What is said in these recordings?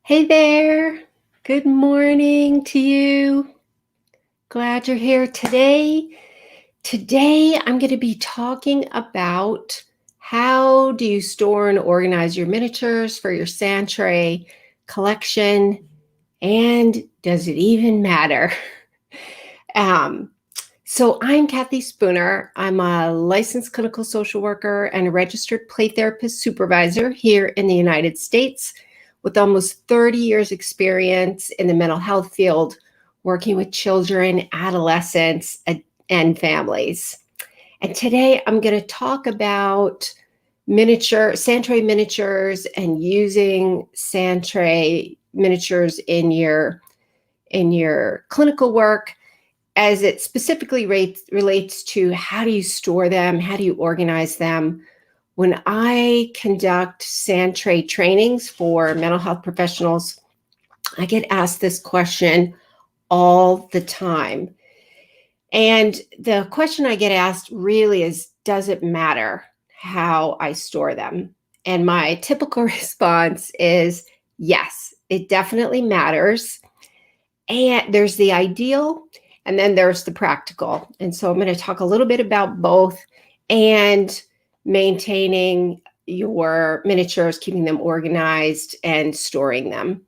Hey there. Good morning to you. Glad you're here today. Today, I'm going to be talking about how do you store and organize your miniatures for your sand tray collection, and does it even matter? Um, so I'm Kathy Spooner. I'm a licensed clinical social worker and a registered play therapist supervisor here in the United States with almost 30 years experience in the mental health field, working with children, adolescents, and families. And today I'm going to talk about sand tray miniatures and using sand tray miniatures in your clinical work as it specifically relates to how do you store them, how do you organize them. When I conduct sand tray trainings for mental health professionals, I get asked this question all the time. And the question I get asked really is, does it matter how I store them? And my typical response is, yes, it definitely matters. And there's the ideal, and then there's the practical. And so I'm going to talk a little bit about both and maintaining your miniatures, keeping them organized, and storing them.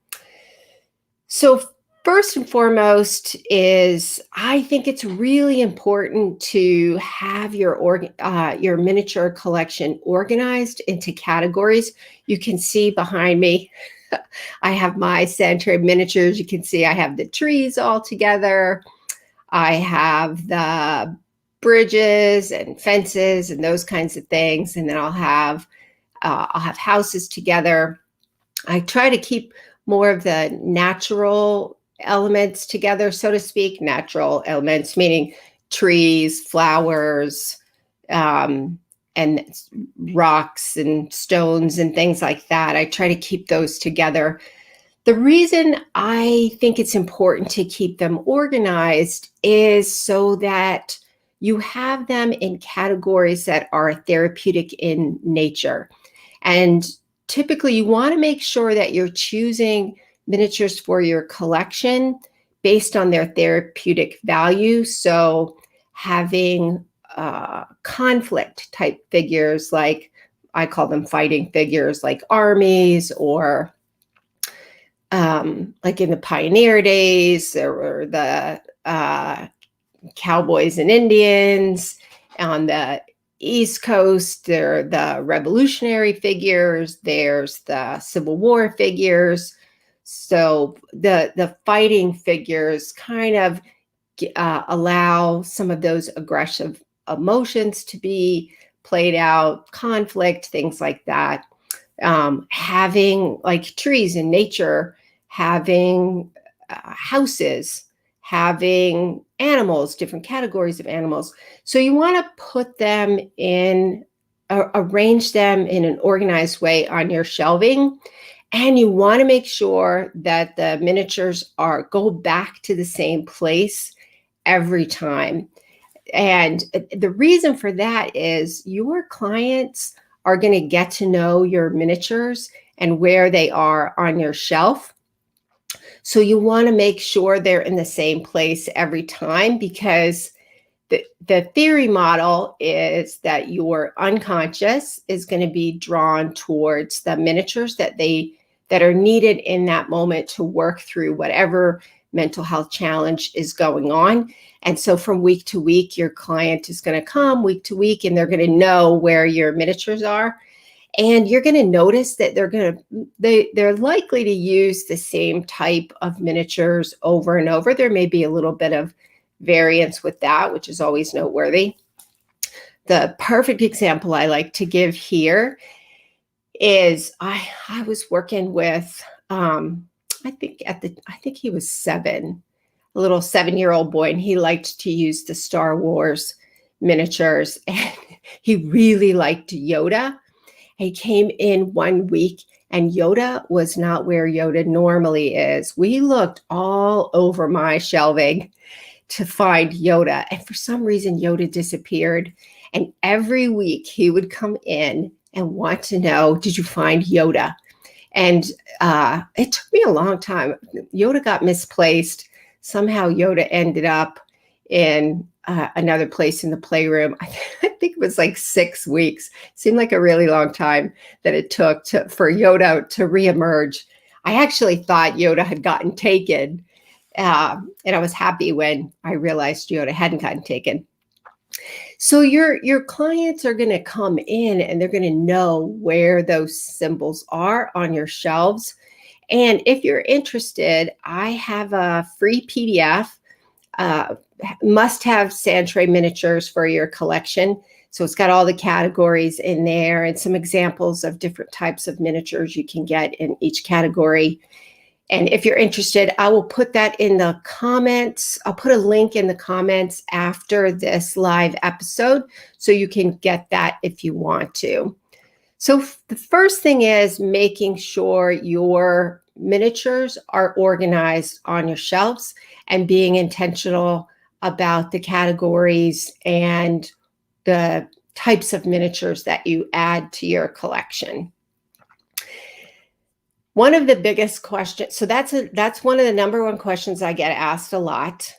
So first and foremost is I think it's really important to have your miniature collection organized into categories. You can see behind me, I have my sand tray miniatures. You can see I have the trees all together. I have the bridges and fences and those kinds of things. And then I'll have houses together. I try to keep more of the natural elements together, so to speak. Natural elements, meaning trees, flowers, and rocks and stones and things like that. I try to keep those together. The reason I think it's important to keep them organized is so that you have them in categories that are therapeutic in nature. And typically you want to make sure that you're choosing miniatures for your collection based on their therapeutic value. So having conflict type figures, like I call them fighting figures, like armies, or like in the pioneer days, there were the cowboys and Indians. On the East Coast, there are the revolutionary figures, there's the Civil War figures. So the fighting figures kind of allow some of those aggressive emotions to be played out, conflict, things like that. Having like trees in nature, having houses, having animals, different categories of animals. So you want to put them in, arrange them in an organized way on your shelving. And you want to make sure that the miniatures go back to the same place every time. And the reason for that is your clients are going to get to know your miniatures and where they are on your shelf. So you want to make sure they're in the same place every time, because the theory model is that your unconscious is going to be drawn towards the miniatures that are needed in that moment to work through whatever mental health challenge is going on. And so from week to week, your client is going to come week to week, and they're going to know where your miniatures are. And you're going to notice that they're likely to use the same type of miniatures over and over. There may be a little bit of variance with that, which is always noteworthy. The perfect example I like to give here is I was working with I think he was 7, a little 7-year-old boy, and he liked to use the Star Wars miniatures, and he really liked Yoda. He came in one week and Yoda was not where Yoda normally is. We looked all over my shelving to find Yoda, and for some reason Yoda disappeared. And every week he would come in and want to know, did you find Yoda? And it took me a long time. Yoda got misplaced. Somehow Yoda ended up in another place in the playroom. I think it was like 6 weeks. Seemed like a really long time that it took for Yoda to reemerge. I actually thought Yoda had gotten taken. And I was happy when I realized Yoda hadn't gotten taken. So your clients are going to come in and they're going to know where those symbols are on your shelves. And if you're interested, I have a free PDF, must-have sand tray miniatures for your collection. So it's got all the categories in there and some examples of different types of miniatures you can get in each category. And if you're interested, I will put that in the comments. I'll put a link in the comments after this live episode so you can get that if you want to. So the first thing is making sure your miniatures are organized on your shelves and being intentional about the categories and the types of miniatures that you add to your collection. One of the biggest questions, so that's one of the number one questions I get asked a lot.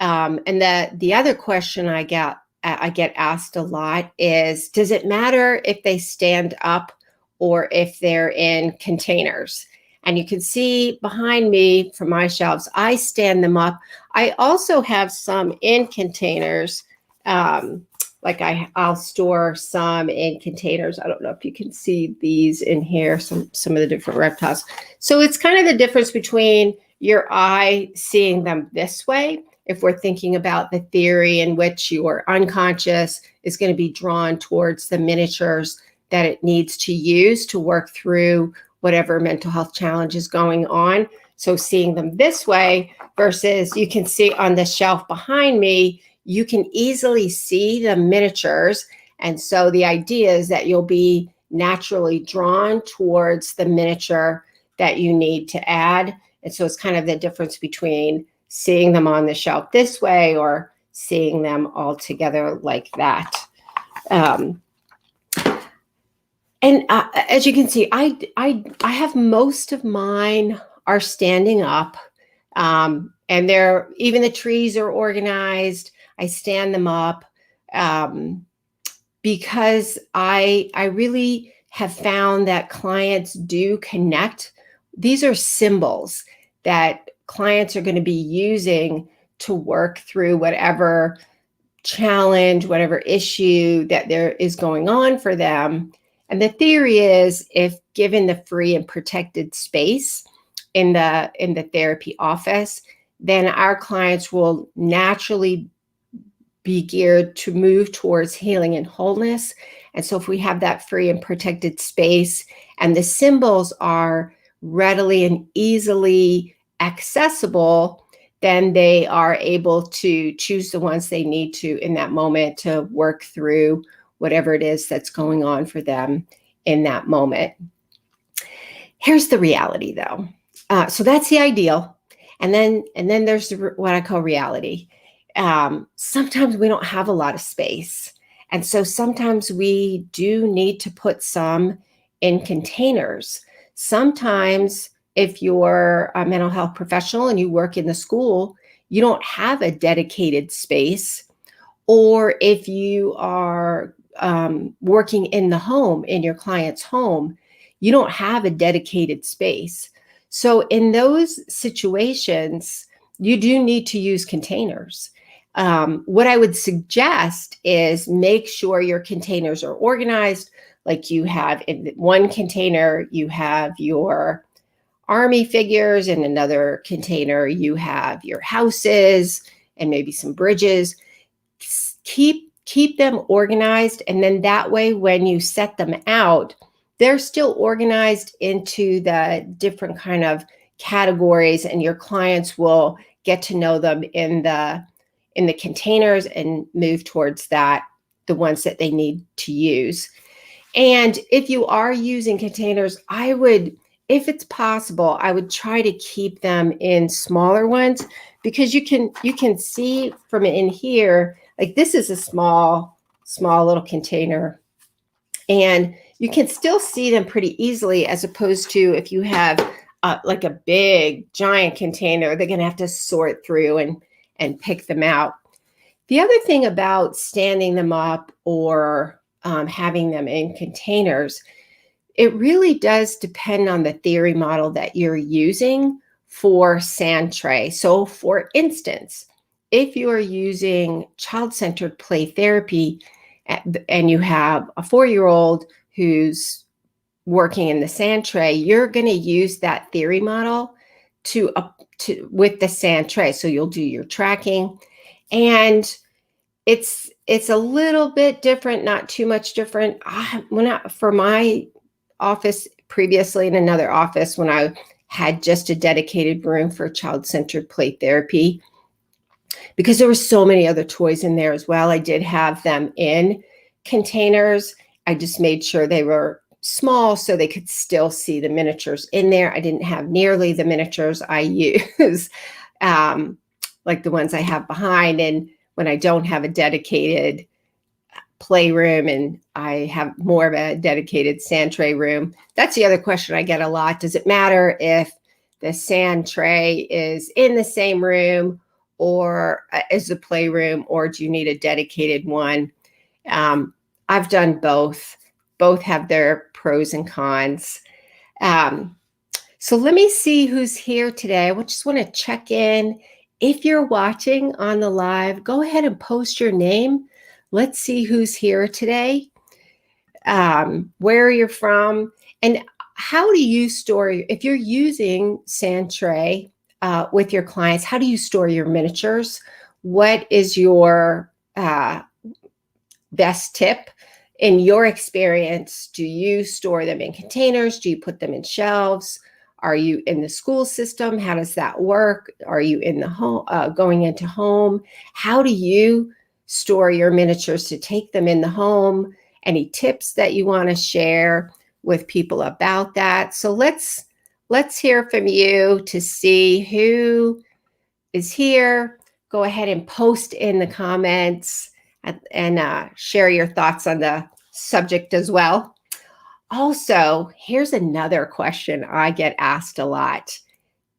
And the other question I get asked a lot is, does it matter if they stand up or if they're in containers? And you can see behind me from my shelves, I stand them up. I also have some in containers. Like I'll store some in containers. I don't know if you can see these in here, some of the different reptiles. So it's kind of the difference between your eye seeing them this way, if we're thinking about the theory in which your unconscious is going to be drawn towards the miniatures that it needs to use to work through whatever mental health challenge is going on. So seeing them this way versus you can see on the shelf behind me, you can easily see the miniatures. And so the idea is that you'll be naturally drawn towards the miniature that you need to add. And so it's kind of the difference between seeing them on the shelf this way or seeing them all together like that. As you can see, I have most of mine are standing up, and they're even the trees are organized. I stand them up because I really have found that clients do connect. These are symbols that clients are going to be using to work through whatever challenge, whatever issue that there is going on for them. And the theory is, if given the free and protected space in the therapy office, then our clients will naturally be geared to move towards healing and wholeness. And so if we have that free and protected space and the symbols are readily and easily accessible, then they are able to choose the ones they need to in that moment to work through whatever it is that's going on for them in that moment. Here's the reality, though. So that's the ideal. And then there's what I call reality. Sometimes we don't have a lot of space. And so sometimes we do need to put some in containers. Sometimes if you're a mental health professional and you work in the school, you don't have a dedicated space. Or if you are working in the home, in your client's home, you don't have a dedicated space. So in those situations, you do need to use containers. What I would suggest is make sure your containers are organized. Like you have in one container, you have your army figures. In another container, you have your houses and maybe some bridges. Keep them organized. And then that way, when you set them out, they're still organized into the different kind of categories, and your clients will get to know them in the containers and move towards the ones that they need to use. And if you are using containers, if it's possible, I would try to keep them in smaller ones, because you can see from in here, like this is a small little container. And you can still see them pretty easily, as opposed to if you have like a big giant container, they're going to have to sort through and pick them out. The other thing about standing them up or having them in containers, it really does depend on the theory model that you're using for sand tray. So for instance, if you are using child-centered play therapy and you have a 4-year-old who's working in the sand tray, you're going to use that theory model to with the sand tray. So you'll do your tracking, and it's a little bit different, not too much different. For my office previously, in another office, when I had just a dedicated room for child-centered play therapy, because there were so many other toys in there as well, I did have them in containers. I just made sure they were small so they could still see the miniatures in there. I didn't have nearly the miniatures I use, like the ones I have behind. And when I don't have a dedicated playroom and I have more of a dedicated sand tray room, that's the other question I get a lot. Does it matter if the sand tray is in the same room or is the playroom, or do you need a dedicated one? I've done both. Both have their pros and cons. So let me see who's here today. I just want to check in. If you're watching on the live, go ahead and post your name. Let's see who's here today, where you're from, and how do you store, if you're using sand tray with your clients, how do you store your miniatures? What is your best tip? In your experience, do you store them in containers? Do you put them in shelves? Are you in the school system? How does that work? Are you in the home, going into home? How do you store your miniatures to take them in the home? Any tips that you want to share with people about that? So let's hear from you to see who is here. Go ahead and post in the comments and share your thoughts on the subject as well. Also, here's another question I get asked a lot.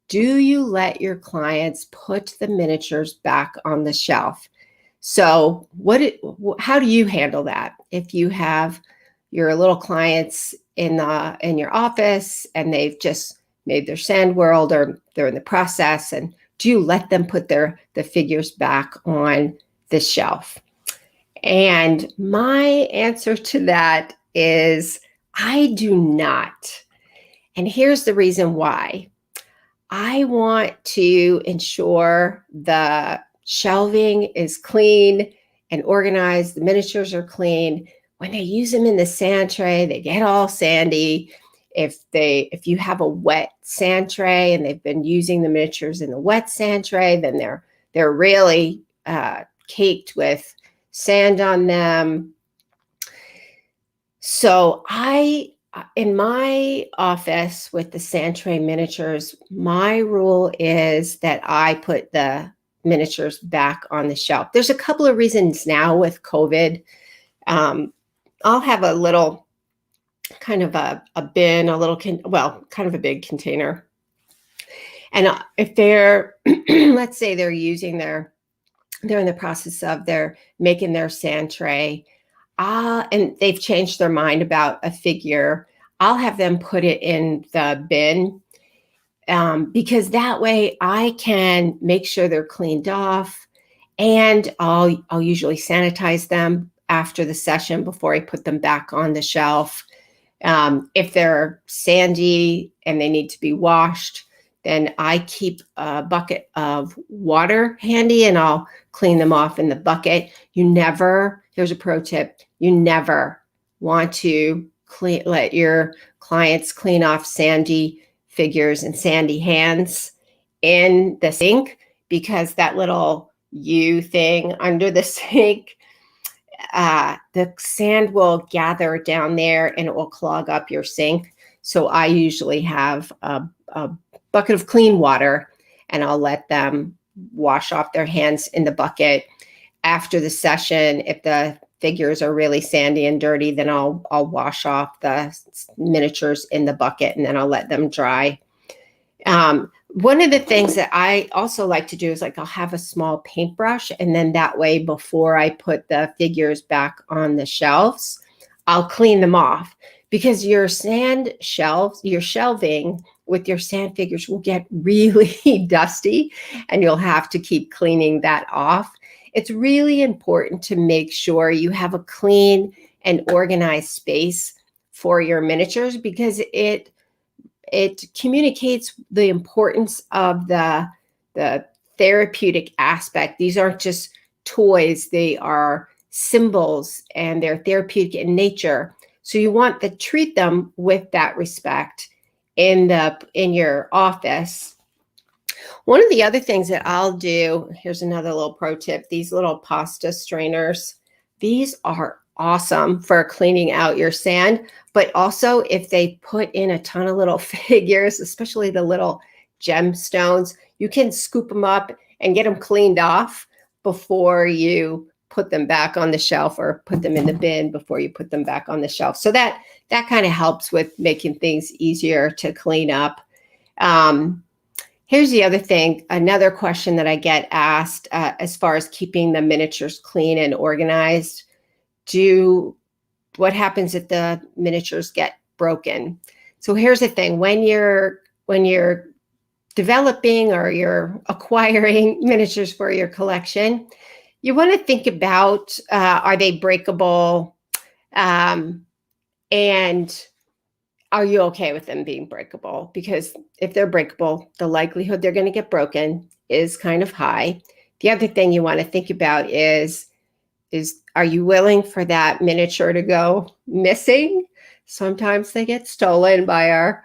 Do you let your clients put the miniatures back on the shelf? So how do you handle that? If you have your little clients in your office and they've just made their sand world, or they're in the process, and do you let them put the figures back on the shelf? And my answer to that is I do not. And here's the reason why. I want to ensure the shelving is clean and organized. The miniatures are clean. When I use them in the sand tray, they get all sandy. If you have a wet sand tray and they've been using the miniatures in the wet sand tray, then they're really caked with sand on them. So in my office with the sand tray miniatures, my rule is that I put the miniatures back on the shelf. There's a couple of reasons now with COVID. I'll have a little kind of a bin, kind of a big container. And if they're, let's say they're in the process of making their sand tray, and they've changed their mind about a figure, I'll have them put it in the bin, because that way I can make sure they're cleaned off, and I'll usually sanitize them after the session before I put them back on the shelf. If they're sandy and they need to be washed, then I keep a bucket of water handy and I'll clean them off in the bucket. Here's a pro tip, you never want to let your clients clean off sandy figures and sandy hands in the sink, because that little U thing under the sink, the sand will gather down there and it will clog up your sink. So I usually have a bucket of clean water and I'll let them wash off their hands in the bucket. After the session, if the figures are really sandy and dirty, then I'll wash off the miniatures in the bucket and then I'll let them dry. One of the things that I also like to do is like I'll have a small paintbrush, and then that way before I put the figures back on the shelves, I'll clean them off, because your shelving with your sand figures will get really dusty and you'll have to keep cleaning that off. It's really important to make sure you have a clean and organized space for your miniatures, because it communicates the importance of the therapeutic aspect. These aren't just toys, they are symbols and they're therapeutic in nature. So you want to treat them with that respect in your office. One of the other things that I'll do, here's another little pro tip, these little pasta strainers. These are awesome for cleaning out your sand, but also if they put in a ton of little figures, especially the little gemstones, you can scoop them up and get them cleaned off before you put them back on the shelf, or put them in the bin before you put them back on the shelf. So that kind of helps with making things easier to clean up. Here's the other thing, another question that I get asked as far as keeping the miniatures clean and organized. What happens if the miniatures get broken? So here's the thing, when you're developing or you're acquiring miniatures for your collection, you want to think about, are they breakable? And are you okay with them being breakable? Because if they're breakable, the likelihood they're going to get broken is kind of high. The other thing you want to think about is are you willing for that miniature to go missing? Sometimes they get stolen by our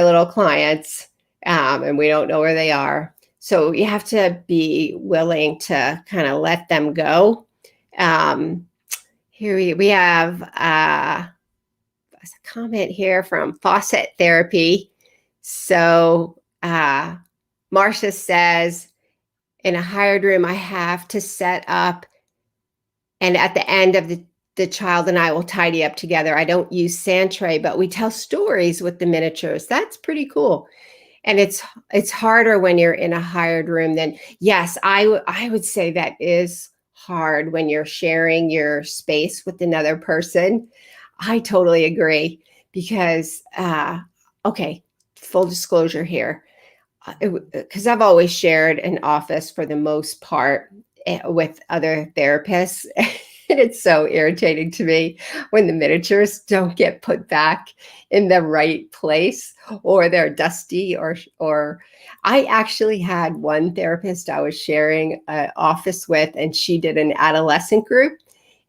little clients, and we don't know where they are. So you have to be willing to kind of let them go. Here we have a comment here from Faucet Therapy. So Marcia says, in a hired room, I have to set up, and at the end of the child and I will tidy up together. I don't use sand tray, but we tell stories with the miniatures. That's pretty cool. And it's harder when you're in a hired room. Then yes, I would say that is hard when you're sharing your space with another person. I totally agree, because okay, full disclosure here, because I've always shared an office for the most part with other therapists. And it's so irritating to me when the miniatures don't get put back in the right place, or they're dusty, or I actually had one therapist I was sharing an office with, and she did an adolescent group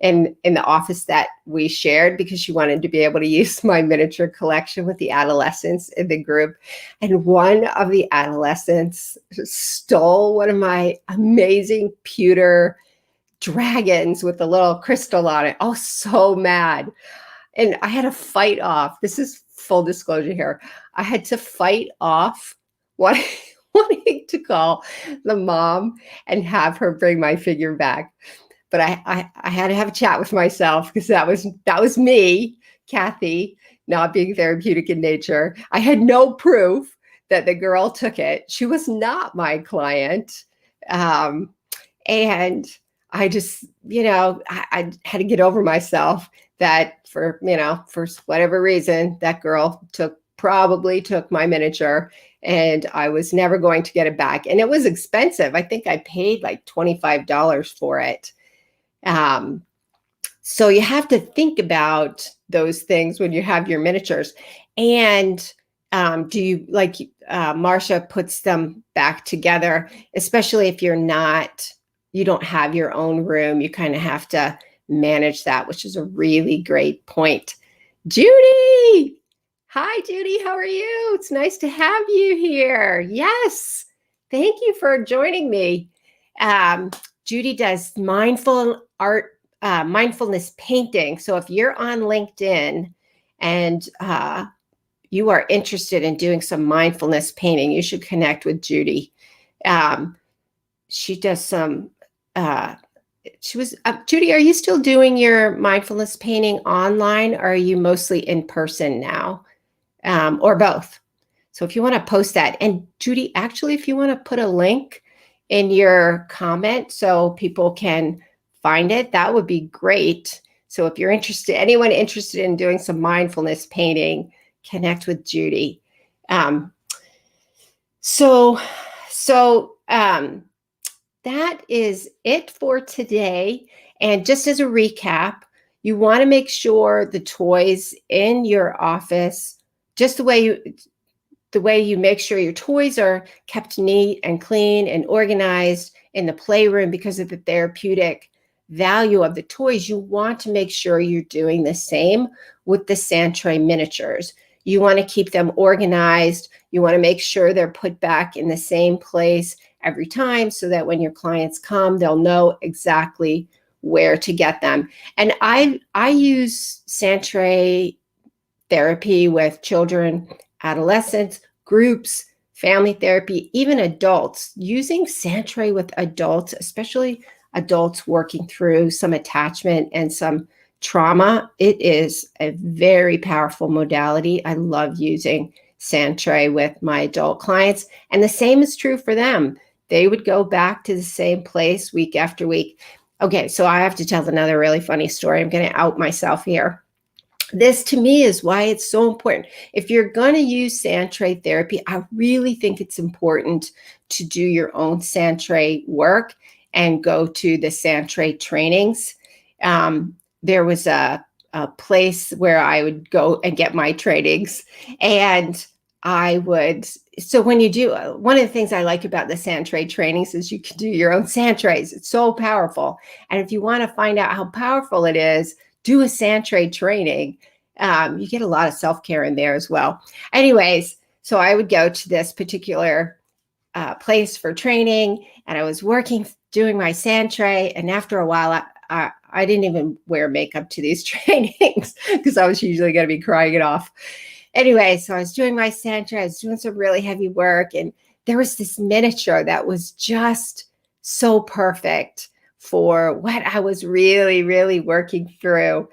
in the office that we shared, because she wanted to be able to use my miniature collection with the adolescents in the group. And one of the adolescents stole one of my amazing pewter dragons with a little crystal on it. Oh, so mad. And I had to fight off. This is full disclosure here. I had to fight off wanting to call the mom and have her bring my figure back. But I had to have a chat with myself, because that was me, Kathy, not being therapeutic in nature. I had no proof that the girl took it. She was not my client. And I just, I had to get over myself that for whatever reason, that girl probably took my miniature, and I was never going to get it back. And it was expensive. I think I paid like $25 for it. So you have to think about those things when you have your miniatures. And do you, like Marcia puts them back together, especially if you don't have your own room, you kind of have to manage that, which is a really great point. Judy! Hi, Judy. How are you? It's nice to have you here. Yes. Thank you for joining me. Judy does mindfulness painting. So if you're on LinkedIn and you are interested in doing some mindfulness painting, you should connect with Judy. She does some she was, Judy, are you still doing your mindfulness painting online, or are you mostly in person now, or both? So if you want to post that, and Judy, actually, if you want to put a link in your comment so people can find it, that would be great. So if you're interested, anyone interested in doing some mindfulness painting, connect with Judy. Um, so, so that is it for today. And just as a recap, you want to make sure the toys in your office, just the way you make sure your toys are kept neat and clean and organized in the playroom because of the therapeutic value of the toys, you want to make sure you're doing the same with the Santray miniatures. You want to keep them organized. You want to make sure they're put back in the same place every time so that when your clients come, they'll know exactly where to get them. And I use Santray therapy with children, adolescents, groups, family therapy, even adults. Using Santray with adults, especially adults working through some attachment and some trauma, it is a very powerful modality. I love using Santray with my adult clients, and the same is true for them. They would go back to the same place week after week. Okay, so I have to tell another really funny story. I'm going to out myself here. This to me is why it's so important. If you're going to use Santray therapy, I really think it's important to do your own Santray work and go to the Santray trainings. There was a place where I would go and get my trainings, and I would. So when you do, one of the things I like about the Santray trainings is you can do your own Santrays. It's so powerful. And if you want to find out how powerful it is, do a Santray training. You get a lot of self-care in there as well. Anyways, so I would go to this particular place for training, and I was working, doing my Santray, and after a while, I didn't even wear makeup to these trainings because I was usually going to be crying it off. Anyway, so I was doing my Santray, I was doing some really heavy work, and there was this miniature that was just so perfect for what I was really, really working through.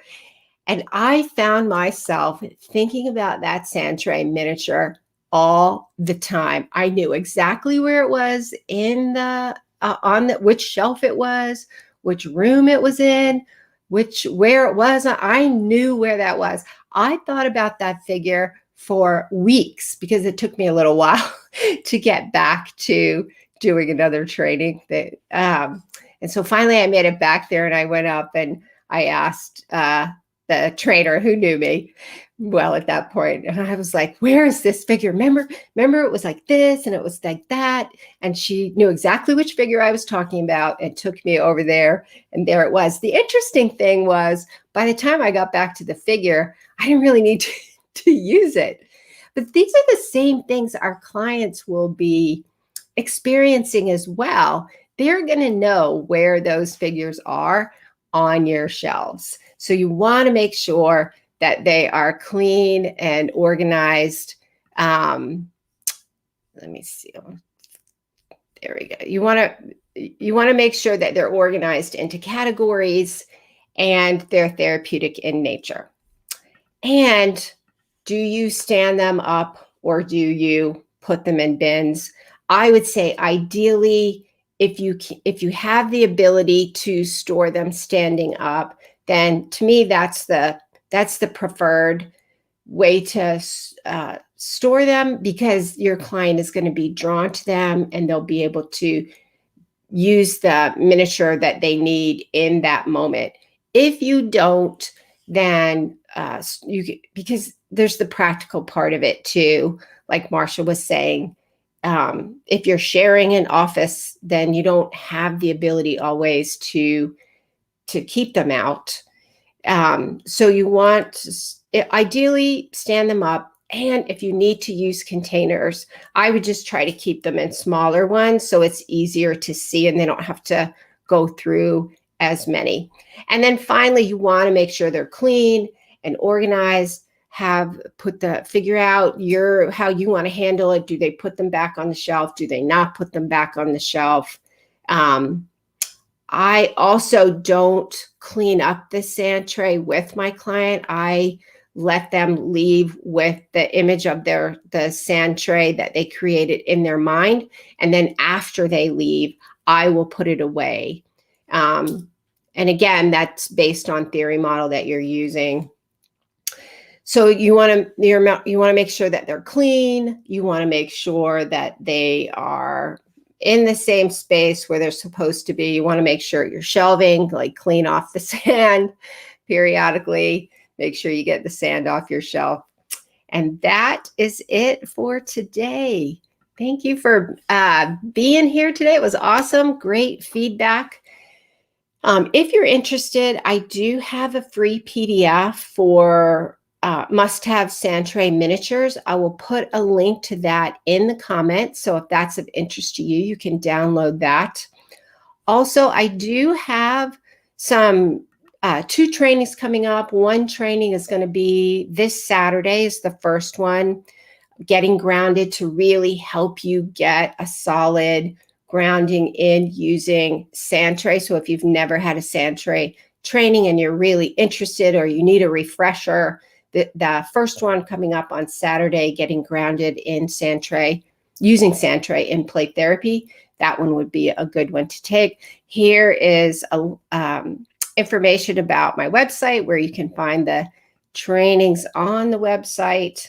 And I found myself thinking about that Santray miniature all the time. I knew exactly where it was in the on the which shelf it was, which room it was in, where it was. I knew where that was. I thought about that figure for weeks because it took me a little while to get back to doing another training. And so finally I made it back there, and I went up and I asked the trainer who knew me well at that point. And I was like, where is this figure? Remember it was like this and it was like that. And she knew exactly which figure I was talking about and took me over there. And there it was. The interesting thing was, by the time I got back to the figure, I didn't really need to use it. But these are the same things our clients will be experiencing as well. They're going to know where those figures are on your shelves. So you want to make sure that they are clean and organized. Let me see. There we go. You want to make sure that they're organized into categories and they're therapeutic in nature. And do you stand them up or do you put them in bins? I would say ideally, if you have the ability to store them standing up, then to me that's the preferred way to store them, because your client is going to be drawn to them and they'll be able to use the miniature that they need in that moment. If you don't, then because there's the practical part of it too, like Marsha was saying. If you're sharing an office, then you don't have the ability always to keep them out. So you want to ideally stand them up. And if you need to use containers, I would just try to keep them in smaller ones so it's easier to see and they don't have to go through as many. And then finally, you want to make sure they're clean and organized. Figure out how you want to handle it. Do they put them back on the shelf? Do they not put them back on the shelf? I also don't clean up the sand tray with my client. I let them leave with the image of the sand tray that they created in their mind. And then after they leave, I will put it away. And again, that's based on theory model that you're using. So you want to make sure that they're clean. You want to make sure that they are in the same space where they're supposed to be. You want to make sure you're shelving, like clean off the sand periodically. Make sure you get the sand off your shelf. And that is it for today. Thank you for being here today. It was awesome. Great feedback. If you're interested, I do have a free PDF for must-have sand tray miniatures. I will put a link to that in the comments. So if that's of interest to you, you can download that. Also, I do have some 2 trainings coming up. One training is going to be this Saturday is the first one, getting grounded to really help you get a solid grounding in using sand tray. So if you've never had a sand tray training and you're really interested or you need a refresher, the first one coming up on Saturday, getting grounded in sand tray, using sand tray in play therapy, that one would be a good one to take. Here is information about my website where you can find the trainings on the website.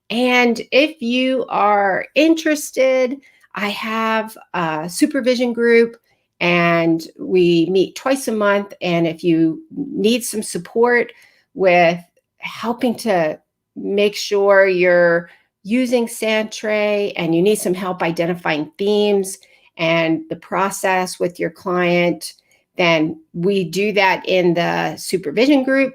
And if you are interested, I have a supervision group and we meet twice a month. And if you need some support with helping to make sure you're using sand tray and you need some help identifying themes and the process with your client, then we do that in the supervision group.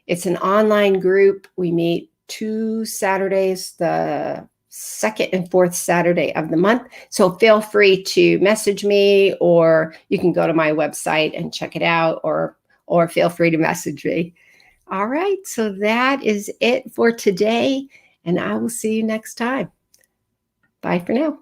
It's an online group. We meet 2 Saturdays, the second and fourth Saturday of the month. So feel free to message me, or you can go to my website and check it out, or feel free to message me. All right, so that is it for today, and I will see you next time. Bye for now.